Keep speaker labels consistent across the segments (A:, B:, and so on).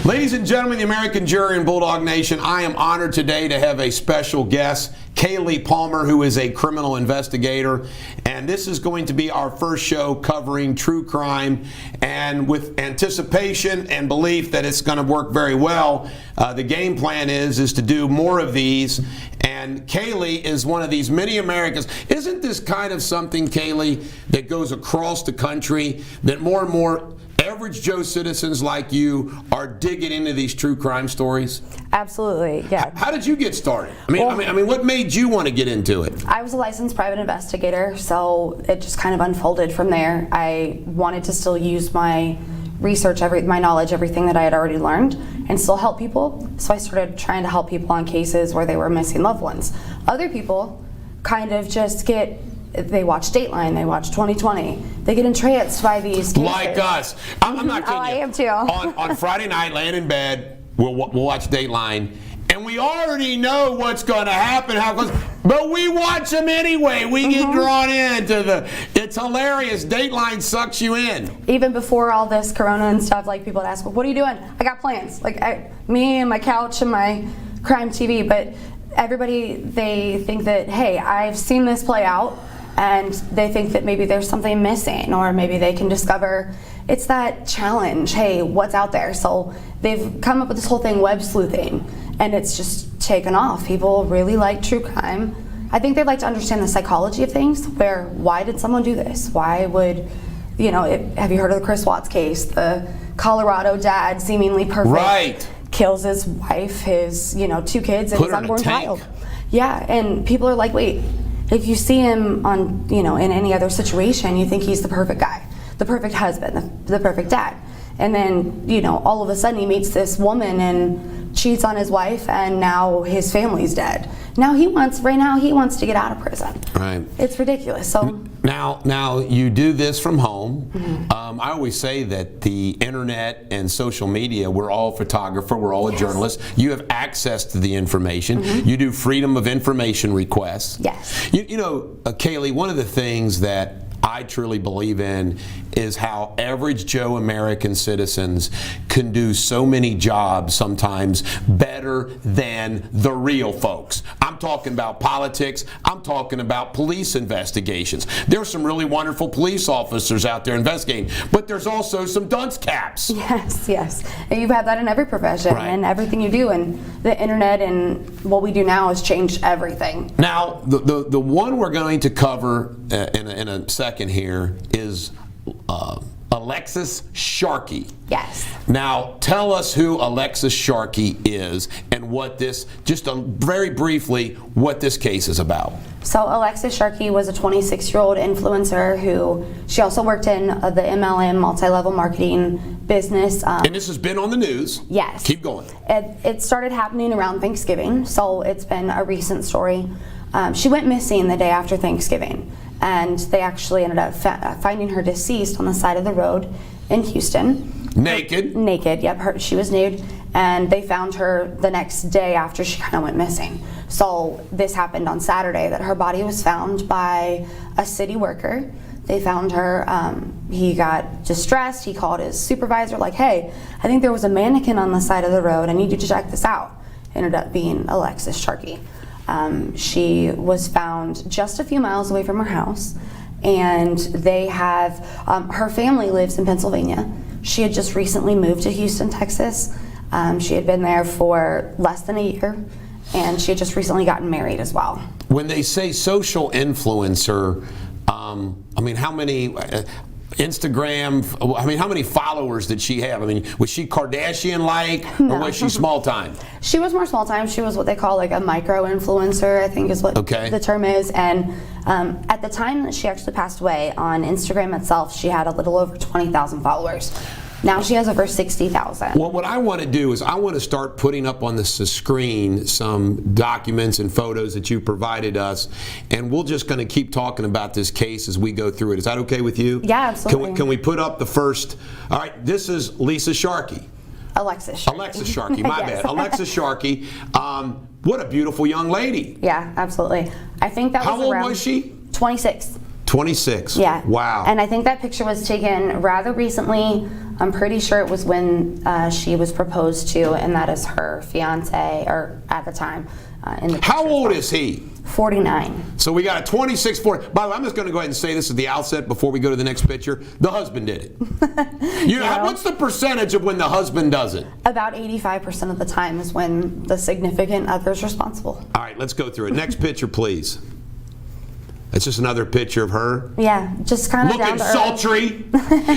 A: Ladies and gentlemen, the American jury and Bulldog Nation, I am honored today to have a special guest, Kaylee Palmer, who is a criminal investigator. And this is going to be our first show covering true crime. And with anticipation and belief that it's going to work very well, the game plan is to do more of these. And Kaylee is one of these many Americans. Isn't this kind of something, Kaylee, that goes across the country, that more and more average Joe citizens like you are digging into these true crime stories?
B: Absolutely, yeah.
A: How did you get started? I mean, what made you want to get into it?
B: I was a licensed private investigator, so it just kind of unfolded from there. I wanted to still use my research, my knowledge, everything that I had already learned, and still help people. So I started trying to help people on cases where they were missing loved ones. Other people kind of just they watch Dateline, they watch 2020, they get entranced by these cases.
A: Like us. I'm not kidding you.
B: I am too.
A: On Friday night, laying in bed, we'll watch Dateline, and we already know what's going to happen, but we watch them anyway. We get drawn into it's hilarious. Dateline sucks you in.
B: Even before all this corona and stuff, like people would ask, well, what are you doing? I got plans. Me and my couch and my crime TV, but everybody, they think that, hey, I've seen this play out, and they think that maybe there's something missing, or maybe they can discover it's that challenge. Hey, what's out there? So they've come up with this whole thing, web sleuthing, and it's just taken off. People really like true crime. I think they like to understand the psychology of things, why did someone do this? Why would, have you heard of the Chris Watts case? The Colorado dad, seemingly perfect,
A: right,
B: kills his wife, his 2 kids, and his unborn child. Yeah, and people are like, wait, if you see him on, in any other situation, you think he's the perfect guy, the perfect husband, the perfect dad. And then, all of a sudden he meets this woman and cheats on his wife, and now his family's dead. Now he wants to get out of prison.
A: Right.
B: It's ridiculous. So
A: now you do this from home. I always say that the internet and social media, we're all a photographer, we're all a journalist. You have access to the information. You do freedom of information requests.
B: Yes.
A: Kaylee, one of the things that I truly believe in is how average Joe American citizens can do so many jobs sometimes better than the real folks. I'm talking about politics. I'm talking about police investigations. There's some really wonderful police officers out there investigating, but there's also some dunce caps.
B: Yes. And you've had that in every profession, right, and everything you do, and the internet and what we do now has changed everything.
A: Now, the one we're going to cover in a second here is Alexis Sharkey.
B: Yes.
A: Now, tell us who Alexis Sharkey is and very briefly, what this case is about.
B: So Alexis Sharkey was a 26-year-old influencer who, she also worked in the MLM, multi-level marketing business.
A: And this has been on the news.
B: Yes.
A: Keep going.
B: It started happening around Thanksgiving, so it's been a recent story. She went missing the day after Thanksgiving, and they actually ended up finding her deceased on the side of the road in Houston. Naked, yep, she was nude, and they found her the next day after she kind of went missing. So this happened on Saturday, that her body was found by a city worker. They found her, he got distressed, he called his supervisor like, hey, I think there was a mannequin on the side of the road, I need you to check this out. Ended up being Alexis Sharkey. She was found just a few miles away from her house, and they have, her family lives in Pennsylvania. She had just recently moved to Houston, Texas. She had been there for less than a year, and she had just recently gotten married as well.
A: When they say social influencer, how many Instagram, how many followers did she have? Was she Kardashian-like, or was she small-time?
B: She was more small-time. She was what they call like a micro-influencer, I think is what the term is. And at the time that she actually passed away, on Instagram itself, she had a little over 20,000 followers. Now she has over 60,000.
A: Well, what I want to do is I want to start putting up on the screen some documents and photos that you provided us, and we're just going to keep talking about this case as we go through it. Is that okay with you?
B: Yeah, absolutely.
A: Can we put up the first? All right, this is Alexis Sharkey.
B: Alexis Sharkey,
A: my bad. Alexis Sharkey. What a beautiful young lady.
B: Yeah, absolutely. I think that was
A: How old was she?
B: 26.
A: 26.
B: Yeah.
A: Wow.
B: And I think that picture was taken rather recently. I'm pretty sure it was when she was proposed to, and that is her fiance, or at the time. In the
A: How old is he?
B: 49.
A: So we got a 26, 40. By the way, I'm just going to go ahead and say this at the outset before we go to the next picture. The husband did it. You know, what's the percentage of when the husband does it?
B: About 85% of the time is when the significant other is responsible.
A: All right, let's go through it. Next picture, please. It's just another picture of her.
B: Yeah, just kind of
A: looking
B: down to earth.
A: sultry.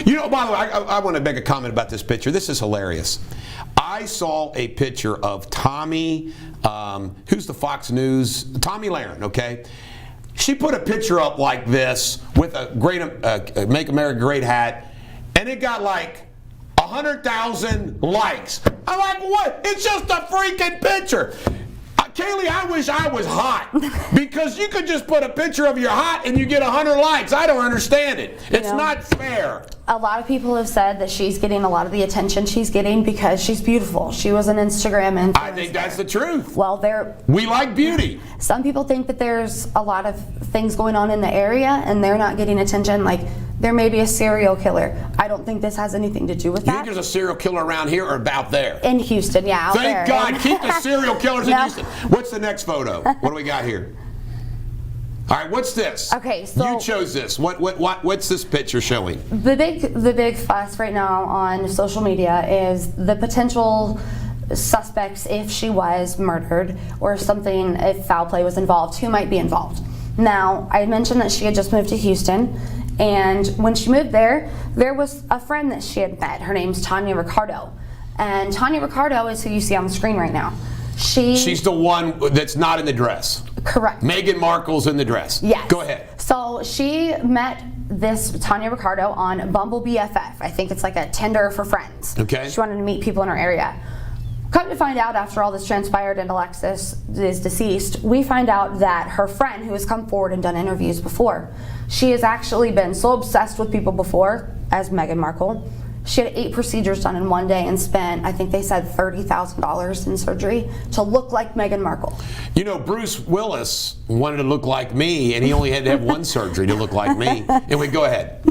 A: You know, by the way, I want to make a comment about this picture. This is hilarious. I saw a picture of Tommy, who's the Fox News, Tommy Lahren, okay? She put a picture up like this with a great Make America Great hat, and it got like 100,000 likes. I'm like, what? It's just a freaking picture. Kaylee, I wish I was hot, because you could just put a picture of your hot and you get 100 likes. I don't understand it. It's not fair.
B: A lot of people have said that she's getting a lot of the attention she's getting because she's beautiful. She was an Instagram influencer.
A: I think that's the truth.
B: Well,
A: we like beauty.
B: Some people think that there's a lot of things going on in the area and they're not getting attention. Like, there may be a serial killer. I don't think this has anything to do with
A: You
B: that.
A: think there's a serial killer around here or about there?
B: In Houston, yeah, out there.
A: Thank God. Keep the serial killers in
B: No.
A: Houston. What's the next photo? What do we got here? All right, what's this?
B: Okay, so
A: you chose this. What's this picture showing?
B: The big fuss right now on social media is the potential suspects if she was murdered or something, if foul play was involved, who might be involved. Now, I mentioned that she had just moved to Houston, and when she moved there was a friend that she had met. Her name's Tanya Ricardo, and Tanya Ricardo is who you see on the screen right now. She's
A: the one that's not in the dress.
B: Correct.
A: Meghan Markle's in the dress.
B: Yes.
A: Go ahead.
B: So she met this Tanya Ricardo on Bumble BFF. I think it's like a Tinder for friends.
A: Okay.
B: She wanted to meet people in her area. Come to find out, after all this transpired and Alexis is deceased, we find out that her friend, who has come forward and done interviews before, she has actually been so obsessed with people before, as Meghan Markle. She had 8 procedures done in one day and spent, I think they said, $30,000 in surgery to look like Meghan Markle.
A: You know, Bruce Willis wanted to look like me, and he only had to have one surgery to look like me. Anyway, go ahead.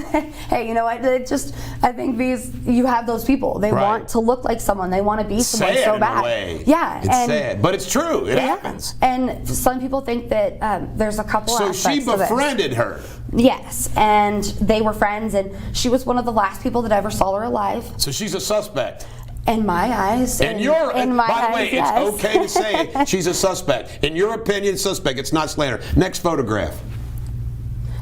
B: Hey, you know what? I think you have those people. They want to look like someone. They want to be someone so bad.
A: In a way.
B: Yeah.
A: It's sad, but it's true. It happens.
B: And some people think that there's a couple aspects
A: So she
B: to this.
A: befriended her.
B: Yes, and they were friends, and she was one of the last people that ever saw her alive.
A: So she's a suspect.
B: In my eyes.
A: In my by the way,
B: yes.
A: it's okay to say she's a suspect. In your opinion, suspect. It's not slander. Next photograph.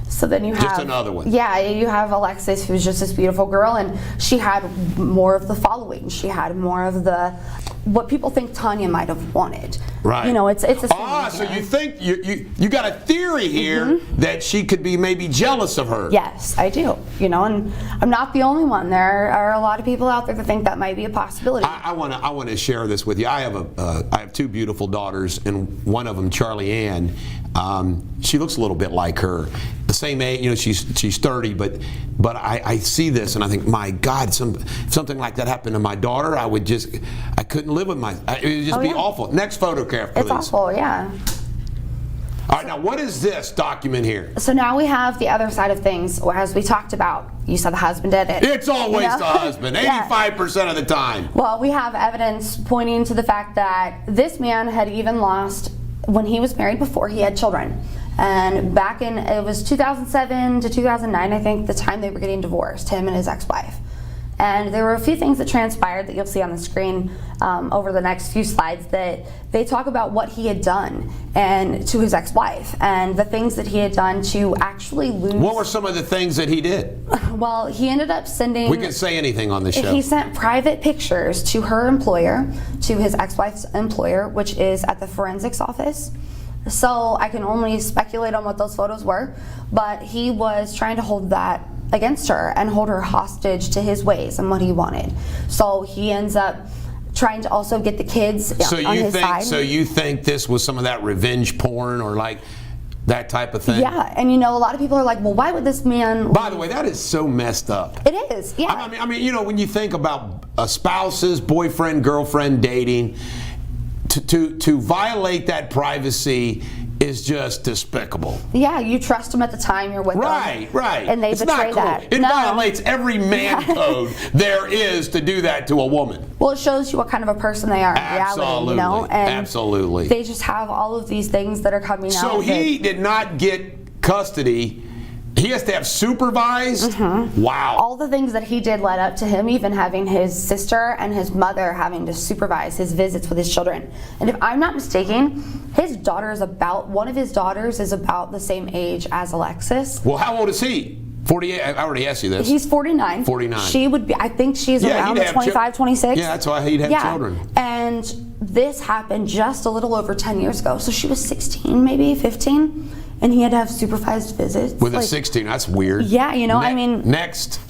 B: So then you have
A: just another one.
B: Yeah, you have Alexis, who's just this beautiful girl, and she had more of the following. She had more of the what people think Tanya might have wanted.
A: Right.
B: You know, it's a
A: so you think you got a theory here that she could be maybe jealous of her.
B: Yes, I do. You know, and I'm not the only one. There are a lot of people out there that think that might be a possibility.
A: I want to share this with you. I have 2 beautiful daughters, and one of them, Charlie Ann, she looks a little bit like her. The same age, you know, she's 30, but I see this and I think, my God, if something like that happened to my daughter, I couldn't live with it would just be awful. Next photograph, please.
B: It's awful, yeah.
A: All right, now what is this document here?
B: So now we have the other side of things, as we talked about. You said the husband did it.
A: It's always the husband, 85% of the time.
B: Well, we have evidence pointing to the fact that this man had even lost, when he was married before, he had children. And back in, it was 2007 to 2009, I think, the time they were getting divorced, him and his ex-wife. And there were a few things that transpired that you'll see on the screen over the next few slides that they talk about what he had done and to his ex-wife and the things that he had done to actually lose.
A: What were some of the things that he did?
B: Well, he ended up sending...
A: We can say anything on this show.
B: He sent private pictures to her employer, to his ex-wife's employer, which is at the forensics office. So I can only speculate on what those photos were, but he was trying to hold that against her and hold her hostage to his ways and what he wanted. So he ends up trying to also get the kids on his side.
A: So you think this was some of that revenge porn or like that type of thing?
B: Yeah, and you know, a lot of people are like, well, why would this man...
A: By the way, that is so messed up.
B: It is, yeah.
A: I mean, you know, when you think about spouses, boyfriend, girlfriend, dating, to violate that privacy is just despicable.
B: Yeah, you trust them at the time you're with them.
A: Right.
B: And they
A: it's
B: betray
A: not cool.
B: that.
A: It violates every man code there is to do that to a woman.
B: Well, it shows you what kind of a person they are in reality, you know? And
A: Absolutely.
B: they just have all of these things that are coming out.
A: So he did not get custody. He has to have supervised? Wow.
B: All the things that he did led up to him even having his sister and his mother having to supervise his visits with his children. And if I'm not mistaken, one of his daughters is about the same age as Alexis.
A: Well, how old is he? 48? I already asked you this.
B: He's 49.
A: 49.
B: She would be, I think she's around 25, 26.
A: Yeah, that's why he'd have children.
B: And this happened just a little over 10 years ago. So she was 16, maybe 15. And he had to have supervised visits.
A: With a 16, that's weird.
B: Yeah, you know, I mean.
A: Next.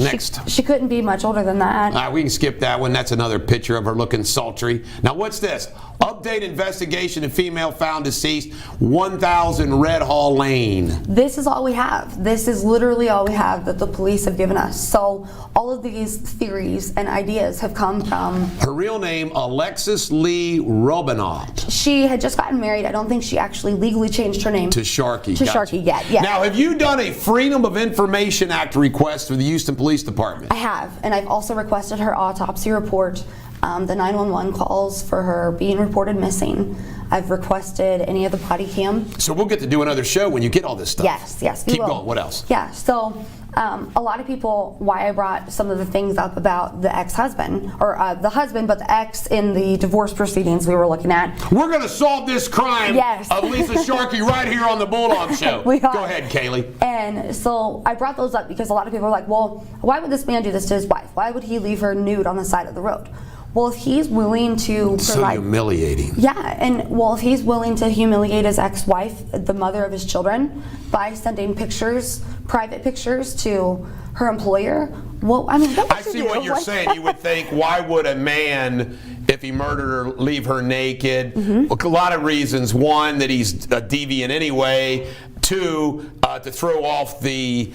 B: She couldn't be much older than that.
A: We can skip that one. That's another picture of her looking sultry. Now, what's this? Update investigation of female found deceased, 1000 Red Hall Lane.
B: This is all we have. This is literally all we have that the police have given us. So all of these theories and ideas have come from.
A: Her real name, Alexis Lee Robinaugh.
B: She had just gotten married. I don't think she actually legally changed her name.
A: To Sharkey.
B: Sharkey yet. Yeah.
A: Now, have you done a Freedom of Information Act request for the Houston Police Department?
B: I have, and I've also requested her autopsy report, the 911 calls for her being reported missing. I've requested any of the body cam.
A: So we'll get to do another show when you get all this stuff.
B: Yes, we
A: Keep
B: will.
A: going. What else?
B: Yeah, so a lot of people, why I brought some of the things up about the ex-husband, or the husband, but the ex in the divorce proceedings we were looking at.
A: We're going to solve this crime of Lisa Sharkey right here on the Bulldog Show.
B: We are.
A: Go ahead, Kaylee.
B: And so I brought those up because a lot of people are like, well, why would this man do this to his wife? Why would he leave her nude on the side of the road? Well, if he's willing to provide...
A: So humiliating.
B: Yeah, and well, if he's willing to humiliate his ex-wife, the mother of his children, by sending pictures, private pictures to her employer, well, I mean,
A: I see what you're saying. You would think, why would a man, if he murdered her, leave her naked? A lot of reasons. One, that he's a deviant anyway. Two, to throw off the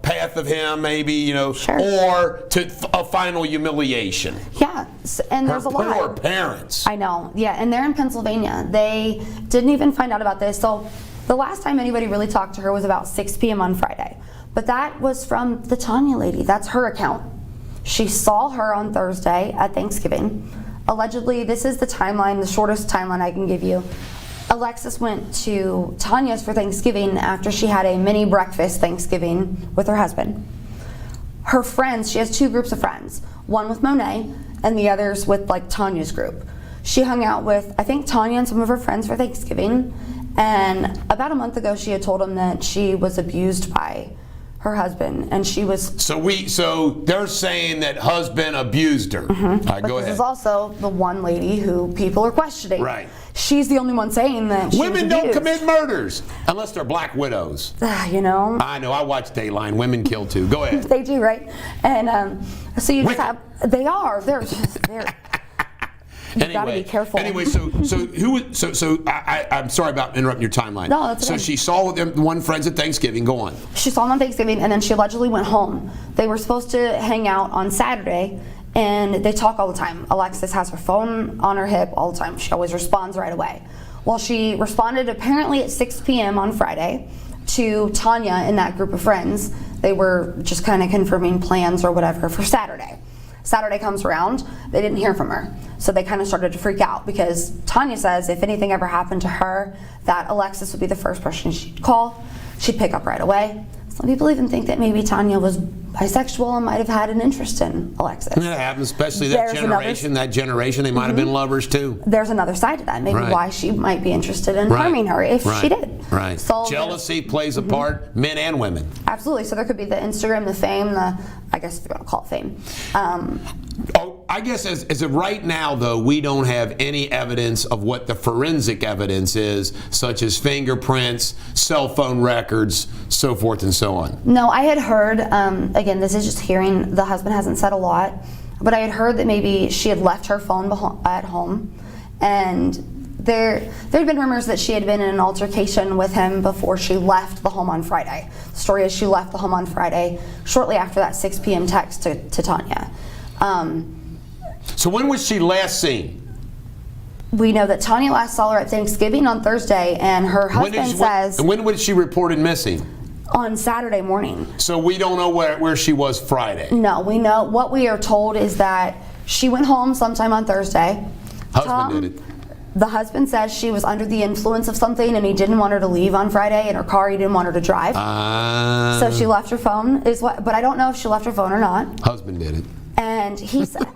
A: path of him, maybe, you know, or to a final humiliation.
B: Yeah, and there's a lot.
A: Her poor parents.
B: I know, yeah, and they're in Pennsylvania. They didn't even find out about this. So the last time anybody really talked to her was about 6 p.m. on Friday. But that was from the Tanya lady. That's her account. She saw her on Thursday at Thanksgiving. Allegedly, this is the timeline, the shortest timeline I can give you. Alexis went to Tanya's for Thanksgiving after she had a mini breakfast Thanksgiving with her husband. Her friends, she has two groups of friends, one with Monet and the others with like Tanya's group. She hung out with, I think, Tanya and some of her friends for Thanksgiving, and about a month ago she had told them that she was abused by her husband, and she was...
A: So they're saying that husband abused her. All right, go ahead.
B: This is also the one lady who people are questioning.
A: Right.
B: She's the only one saying that she
A: Women
B: was
A: don't
B: abused.
A: commit murders unless they're black widows.
B: You know?
A: I know. I watch Dateline. Women kill too. Go ahead.
B: They do, right? And so you just
A: Wicked.
B: have... They're you gotta be careful.
A: Anyway, I'm sorry about interrupting your timeline.
B: No, that's okay.
A: So she saw them one friends at Thanksgiving. Go on.
B: She saw them on Thanksgiving, and then she allegedly went home. They were supposed to hang out on Saturday, and they talk all the time. Alexis has her phone on her hip all the time. She always responds right away. Well, she responded apparently at 6 p.m. on Friday to Tanya and that group of friends. They were just kind of confirming plans or whatever for Saturday. Saturday comes around, they didn't hear from her. So they kind of started to freak out because Tanya says if anything ever happened to her, that Alexis would be the first person she'd call. She'd pick up right away. Some people even think that maybe Tanya was bisexual and might have had an interest in Alexis.
A: That happens, especially that generation. That generation, they might have been lovers too.
B: There's another side to that. Maybe why she might be interested in harming her if she did.
A: Right.
B: So
A: jealousy plays a part, men and women.
B: Absolutely. So there could be the Instagram, the fame, I guess if you want to call it fame.
A: I guess as of right now, though, we don't have any evidence of what the forensic evidence is, such as fingerprints, cell phone records, so forth and so on.
B: No, I had heard, again, this is just hearing, the husband hasn't said a lot, but I had heard that maybe she had left her phone at home, and there had been rumors that she had been in an altercation with him before she left the home on Friday. The story is she left the home on Friday shortly after that 6 p.m. text to Tanya.
A: So when was she last seen?
B: we know that Tanya last saw her at Thanksgiving on Thursday, and her husband says...
A: When was she reported missing?
B: On Saturday morning.
A: So we don't know where she was Friday?
B: No, we know. What we are told is that she went home sometime on Thursday.
A: Husband did it.
B: The husband says she was under the influence of something and he didn't want her to leave on Friday in her car. He didn't want her to drive. So she left her phone, but I don't know if she left her phone or not.
A: Husband did it.
B: And he said,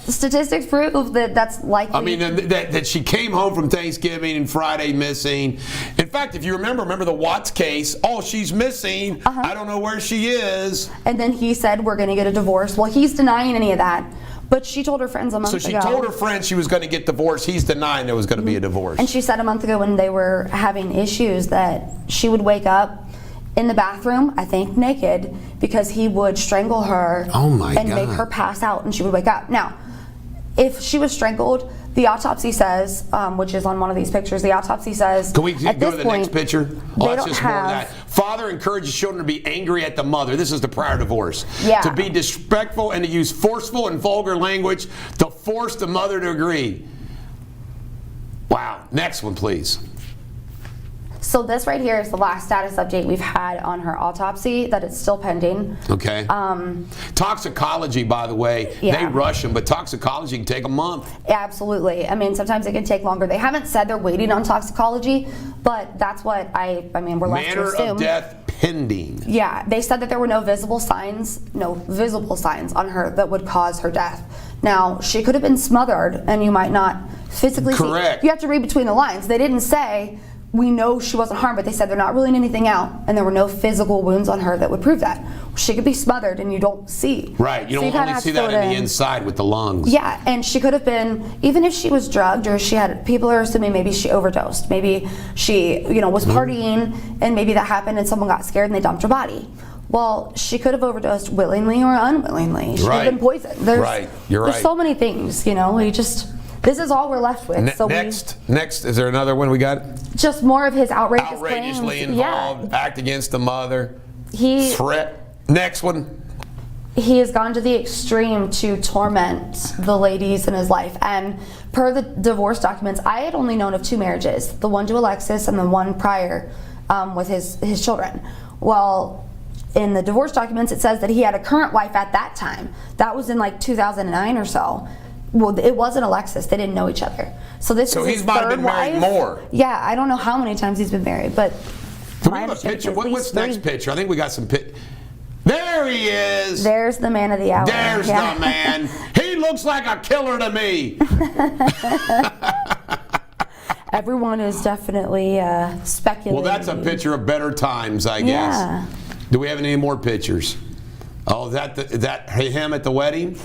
B: statistics prove that that's likely.
A: I mean, that she came home from Thanksgiving and Friday missing. In fact, if you remember the Watts case, she's missing. I don't know where she is.
B: And then he said, we're going to get a divorce. Well, he's denying any of that. But she told her friends a month ago.
A: So she told her friends she was going to get divorced. He's denying there was going to be a divorce.
B: And she said a month ago when they were having issues that she would wake up in the bathroom, I think naked, because he would strangle her and make her pass out, and she would wake up. Now, if she was strangled, the autopsy says, which is on one of these pictures, the autopsy says...
A: Can we go to the next picture?
B: They don't have...
A: Father encourages children to be angry at the mother. This is the prior divorce.
B: Yeah.
A: To be disrespectful and to use forceful and vulgar language to force the mother to agree. Wow. Next one, please.
B: So this right here is the last status update we've had on her autopsy, that it's still pending.
A: Okay. Toxicology, by the way, they rush them, but toxicology can take a month.
B: Yeah, absolutely. I mean, sometimes it can take longer. They haven't said they're waiting on toxicology, but that's what we're left to assume.
A: Manner of death pending.
B: Yeah, they said that there were no visible signs on her that would cause her death. Now, she could have been smothered, and you might not physically
A: Correct.
B: see. You have to read between the lines. They didn't say... We know she wasn't harmed, but they said they're not ruling anything out, and there were no physical wounds on her that would prove that. She could be smothered, and you don't see.
A: Right, you don't only see that in the inside with the lungs.
B: Yeah, and she could have been, even if she was drugged, or people are assuming maybe she overdosed. Maybe she, was partying, and maybe that happened, and someone got scared, and they dumped her body. Well, she could have overdosed willingly or unwillingly. She could have been poisoned. You're right. There's so many things, This is all we're left with.
A: Next, is there another one we got?
B: Just more of his outrageously
A: claims. Involved, act against the mother, threat. Next one.
B: He has gone to the extreme to torment the ladies in his life. And per the divorce documents, I had only known of 2 marriages, the one to Alexis and the one prior with his children. Well, in the divorce documents, it says that he had a current wife at that time. That was in 2009 or so. Well, it wasn't Alexis. They didn't know each other. So
A: he might have been married more.
B: Yeah, I don't know how many times he's been married, but...
A: Do we have a picture? What's next picture? I think we got some There he is.
B: There's the man of the hour.
A: There's the man. He looks like a killer to me.
B: Everyone is definitely speculating.
A: Well, that's a picture of better times, I guess.
B: Yeah.
A: Do we have any more pictures? Oh, is that him at the wedding?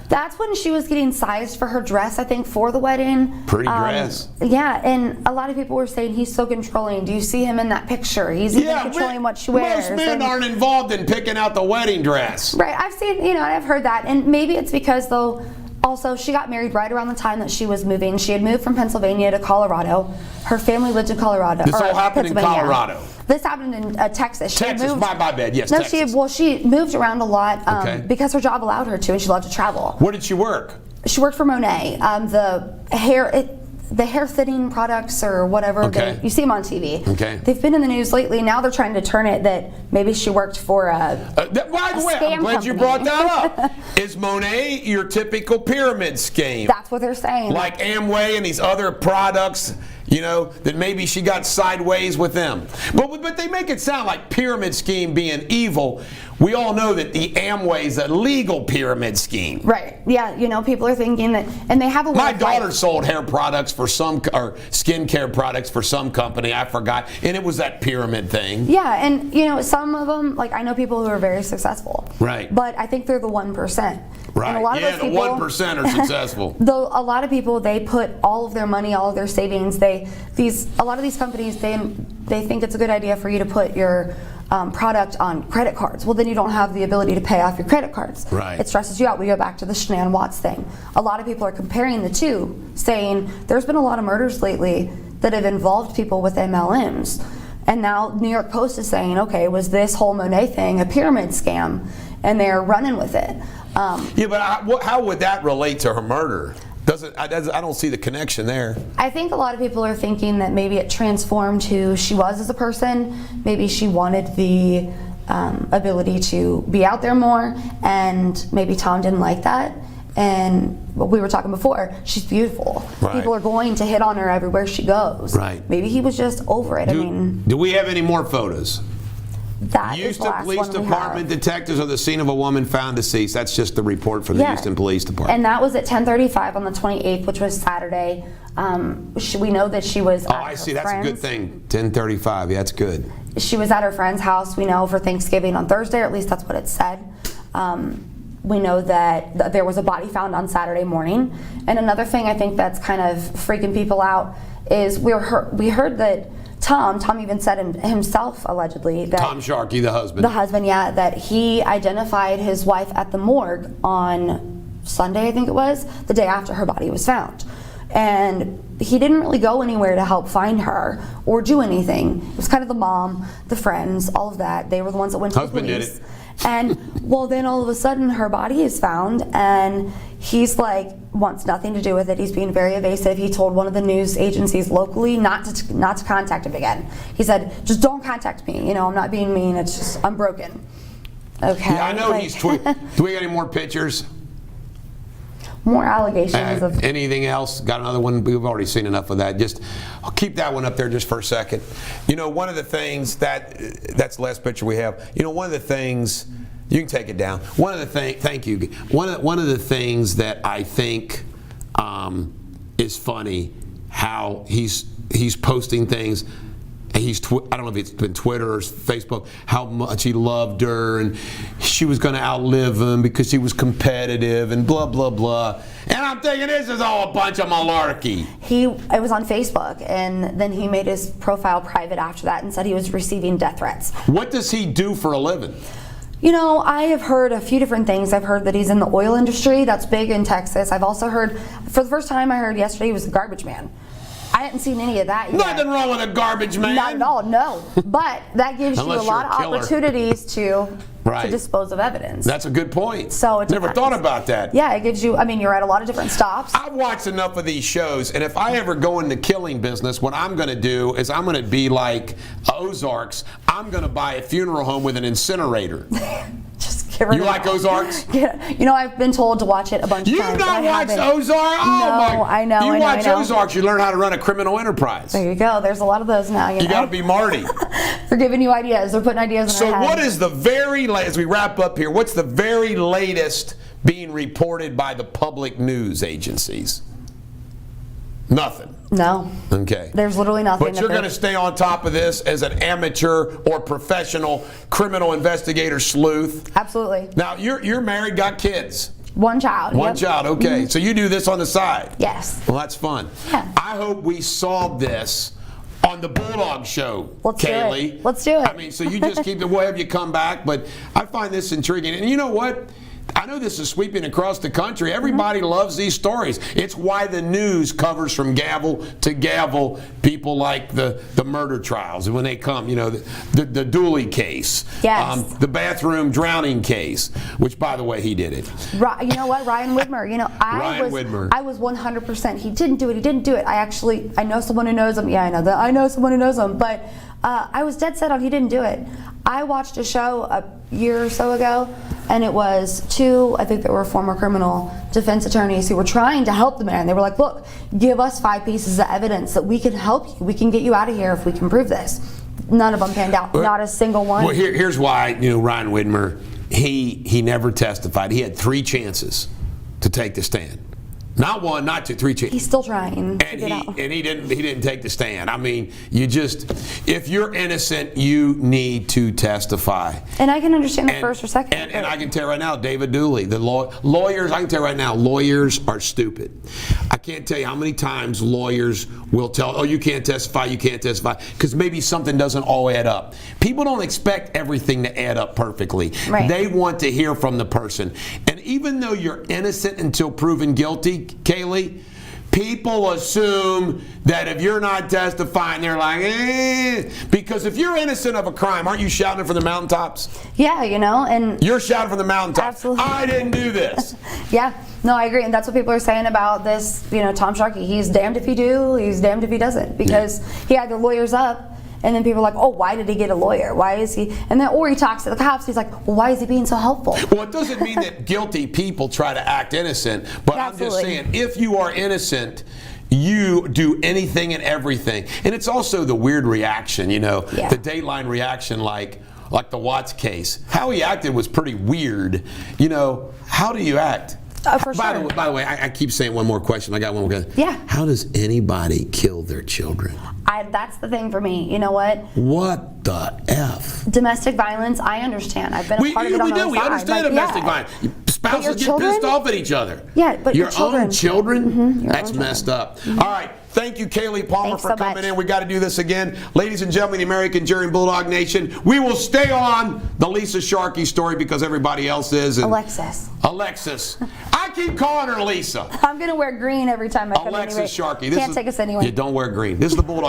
B: That's when she was getting sized for her dress, I think, for the wedding.
A: Pretty dress.
B: Yeah, and a lot of people were saying he's so controlling. Do you see him in that picture? He's even controlling what she wears.
A: Most men aren't involved in picking out the wedding dress.
B: Right, I've seen, I've heard that. And maybe it's because, though, also she got married right around the time that she was moving. She had moved from Pennsylvania to Colorado. Her family lived in Colorado.
A: This all happened in Colorado.
B: This happened in Texas.
A: Texas, my bad, yes,
B: no,
A: Texas.
B: She moved around a lot because her job allowed her to, and she loved to travel.
A: Where did she work?
B: She worked for Monet, the hair thinning products or whatever. You see them on TV.
A: Okay.
B: They've been in the news lately. Now they're trying to turn it that maybe she worked for a
A: by the way, I'm glad you brought that up. Is Monet your typical pyramid scheme?
B: That's what they're saying.
A: Like Amway and these other products, that maybe she got sideways with them. But they make it sound like pyramid scheme being evil. We all know that the Amway is a legal pyramid scheme.
B: Right. Yeah, people are thinking that, and they have a way
A: My daughter sold hair products or skincare products for some company, I forgot, and it was that pyramid thing.
B: Yeah, and some of them, I know people who are very successful.
A: Right.
B: But I think they're the 1%.
A: Right.
B: And a lot of those
A: the
B: people,
A: 1% are successful.
B: Though a lot of people, they put all of their money, all of their savings, a lot of these companies, they think it's a good idea for you to put your product on credit cards. Well, then you don't have the ability to pay off your credit cards.
A: Right.
B: It stresses you out. We go back to the Shanann Watts thing. A lot of people are comparing the two, saying there's been a lot of murders lately that have involved people with MLMs. And now New York Post is saying, okay, was this whole Monet thing a pyramid scam? And they're running with it.
A: But how would that relate to her murder? I don't see the connection there.
B: I think a lot of people are thinking that maybe it transformed who she was as a person. Maybe she wanted the ability to be out there more, and maybe Tom didn't like that. And what we were talking before, she's beautiful.
A: Right.
B: People are going to hit on her everywhere she goes.
A: Right.
B: Maybe he was just over it.
A: Do we have any more photos?
B: That is the
A: Houston
B: last
A: Police
B: one we
A: Department
B: have.
A: detectives are the scene of a woman found deceased. That's just the report from the Houston Police Department.
B: And that was at 10:35 on the 28th, which was Saturday. We know that she was.
A: Oh, I see. That's a good thing. 10:35. Yeah, that's good.
B: She was at her friend's house. We know for Thanksgiving on Thursday, or at least that's what it said. We know that there was a body found on Saturday morning. And another thing I think that's kind of freaking people out is we heard that Tom even said himself allegedly that
A: Tom Sharkey, the husband.
B: That he identified his wife at the morgue on Sunday, I think it was, the day after her body was found. And he didn't really go anywhere to help find her or do anything. It was kind of the mom, the friends, all of that. They were the ones that went to the police.
A: Husband did it.
B: And well, then all of a sudden her body is found, and he's like wants nothing to do with it. He's being very evasive. He told one of the news agencies locally not to contact him again. He said, "Just don't contact me. You know, I'm not being mean. It's just I'm broken." Okay.
A: Yeah, I know he's tweeting. Do we got any more pictures?
B: More allegations of
A: anything else? Got another one? We've already seen enough of that. Just I'll keep that one up there just for a second. You know, one of the things that's the last picture we have. You know, one of the things you can take it down. One of the things. Thank you. One of the things that I think is funny how he's posting things. I don't know if it's been Twitter or Facebook, how much he loved her and she was going to outlive him because he was competitive and blah, blah, blah. And I'm thinking this is all a bunch of malarkey.
B: It was on Facebook, and then he made his profile private after that and said he was receiving death threats.
A: What does he do for a living?
B: You know, I have heard a few different things. I've heard that he's in the oil industry. That's big in Texas. I've also heard, for the first time I heard yesterday, he was a garbage man. I hadn't seen any of that yet.
A: Nothing wrong with a garbage man.
B: Not at all, no. But that gives you a lot of opportunities to dispose of evidence.
A: That's a good point.
B: So it's
A: never thought about that.
B: Yeah, it gives you, I mean, you're at a lot of different stops.
A: I've watched enough of these shows, and if I ever go into killing business, what I'm going to do is I'm going to be like Ozarks. I'm going to buy a funeral home with an incinerator.
B: Just get rid
A: You
B: of
A: like
B: it all.
A: Ozarks?
B: Yeah. You know, I've been told to watch it a bunch of times.
A: You've not watched Ozarks? Oh,
B: no,
A: my.
B: I know.
A: You watch
B: I know.
A: Ozarks, you learn how to run a criminal enterprise.
B: There you go. There's a lot of those now.
A: You got to be Marty.
B: They're giving you ideas. They're putting ideas in
A: So
B: our head.
A: what is the very as we wrap up here, what's the very latest being reported by the public news agencies? Nothing.
B: No.
A: Okay.
B: There's literally nothing.
A: But you're going to stay on top of this as an amateur or professional criminal investigator sleuth.
B: Absolutely.
A: Now, you're married, got kids.
B: One child.
A: One child, okay. So you do this on the side.
B: Yes.
A: Well, that's fun.
B: Yeah.
A: I hope we solve this on the Bulldog show,
B: Let's
A: Kaylee.
B: do it. Let's do it.
A: I mean, so you just keep the way have you come back, but I find this intriguing. And you know what? I know this is sweeping across the country. Everybody loves these stories. It's why the news covers from gavel to gavel people like the murder trials. And when they come, you know, the Dooley case.
B: Yes.
A: The bathroom drowning case, which, by the way, he did it.
B: You know what? Ryan Widmer. You know, I was 100%. He didn't do it. I know someone who knows him. Yeah, I know that. I know someone who knows him. But I was dead set on he didn't do it. I watched a show a year or so ago, and it was two, I think they were former criminal defense attorneys who were trying to help the man. They were like, look, give us 5 pieces of evidence that we can help you. We can get you out of here if we can prove this. None of them panned out. Not a single one.
A: Well, here's why, Ryan Widmer, he never testified. He had 3 chances to take the stand. Not 1, not 2, 3 chances.
B: He's still trying.
A: And he didn't take the stand. I mean, if you're innocent, you need to testify.
B: And I can understand the first or second.
A: And I can tell you right now, David Dooley, the lawyers. I can tell you right now, lawyers are stupid. I can't tell you how many times lawyers will tell, oh, you can't testify, because maybe something doesn't all add up. People don't expect everything to add up perfectly.
B: Right.
A: They want to hear from the person. And even though you're innocent until proven guilty, Kaylee, People assume that if you're not testifying, they're like, because if you're innocent of a crime, aren't you shouting from the mountaintops?
B: Yeah, and
A: You're shouting from the mountaintops.
B: Absolutely.
A: I didn't do this.
B: Yeah, no, I agree, and that's what people are saying about this. Tom Sharkey, he's damned if he do, he's damned if he doesn't, because he had the lawyers up, and then people are like, oh, why did he get a lawyer? Why is he? And then, or he talks to the cops. He's like, well, why is he being so helpful?
A: Well, it doesn't mean that guilty people try to act innocent, but
B: Absolutely.
A: I'm just saying, if you are innocent, you do anything and everything. And it's also the weird reaction, the Dateline reaction, like the Watts case. How he acted was pretty weird. How do you act?
B: For sure.
A: By the way, I keep saying one more question. I got one more question.
B: Yeah.
A: How does anybody kill their children?
B: That's the thing for me. You know what?
A: What the F?
B: Domestic violence, I understand. I've been a part of it on the other
A: We
B: side.
A: understand domestic violence. Spouses get pissed off at each other.
B: Yeah, but your
A: own children?
B: Mm-hmm,
A: That's messed up. Mm-hmm. All right. Thank you, Kaylee Palmer,
B: Thanks
A: for
B: so
A: coming
B: much.
A: in. We got to do this again. Ladies and gentlemen, the American Jury and Bulldog Nation, we will stay on the Lisa Sharkey story because everybody else is. And
B: Alexis.
A: I keep calling her Lisa.
B: I'm going to wear green every time I come
A: Alexis
B: anyway.
A: Sharkey.
B: Can't take us anywhere.
A: You don't wear green. This is the Bulldog.